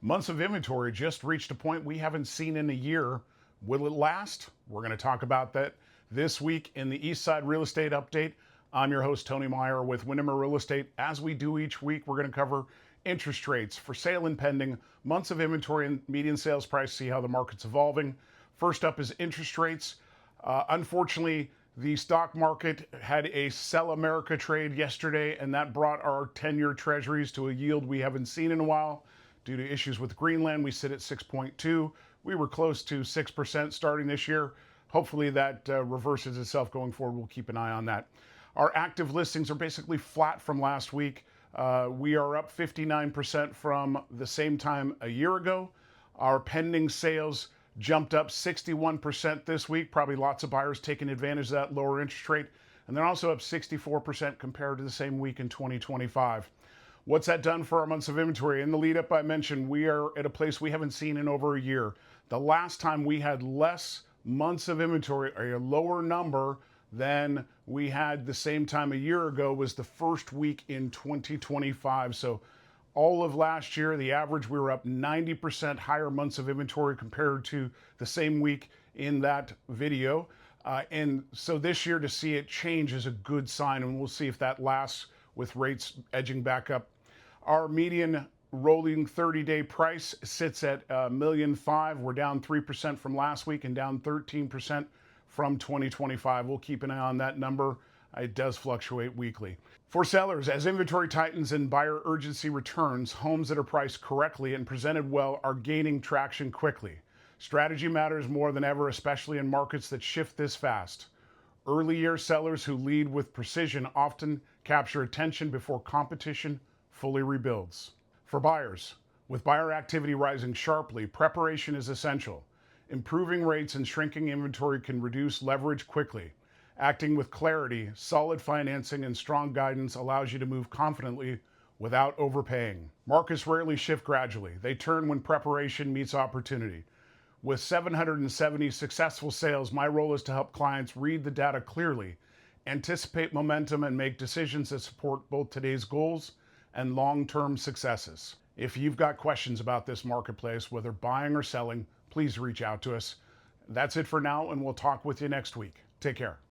Months of inventory just reached a point we haven't seen in a year. Will it last? We're going to talk about that this week in the Eastside Real Estate Update. I'm your host, Tony Meier with Windermere Real Estate. As we do each week, we're going to cover interest rates, for sale and pending, months of inventory and median sales price, see how the market's evolving. First up is interest rates. Unfortunately, the stock market had a sell America trade yesterday, and that brought our 10-year treasuries to a yield we haven't seen in a while. Due to issues with Greenland, we sit at 6.2. We were close to 6% starting this year. Hopefully that reverses itself going forward. We'll keep an eye on that. Our active listings are basically flat from last week. We are up 59% from the same time a year ago. Our pending sales jumped up 61% this week. Probably lots of buyers taking advantage of that lower interest rate. And they're also up 64% compared to the same week in 2025. What's that done for our months of inventory? In the lead up, I mentioned we are at a place we haven't seen in over a year. The last time we had less months of inventory, or a lower number than we had the same time a year ago, was the first week in 2025. So all of last year, the average, we were up 90% higher months of inventory compared to the same week in that video. And so this year to see it change is a good sign, and we'll see if that lasts with rates edging back up. Our median rolling 30-day price sits at $1.5 million. We're down 3% from last week and down 13% from 2025. We'll keep an eye on that number. It does fluctuate weekly. For sellers, as inventory tightens and buyer urgency returns, homes that are priced correctly and presented well are gaining traction quickly. Strategy matters more than ever, especially in markets that shift this fast. Early year sellers who lead with precision often capture attention before competition fully rebuilds. For buyers, with buyer activity rising sharply, preparation is essential. Improving rates and shrinking inventory can reduce leverage quickly. Acting with clarity, solid financing, and strong guidance allows you to move confidently without overpaying. Markets rarely shift gradually. They turn when preparation meets opportunity. With 770 successful sales, my role is to help clients read the data clearly, anticipate momentum, and make decisions that support both today's goals and long-term successes. If you've got questions about this marketplace, whether buying or selling, please reach out to us. That's it for now, and we'll talk with you next week. Take care.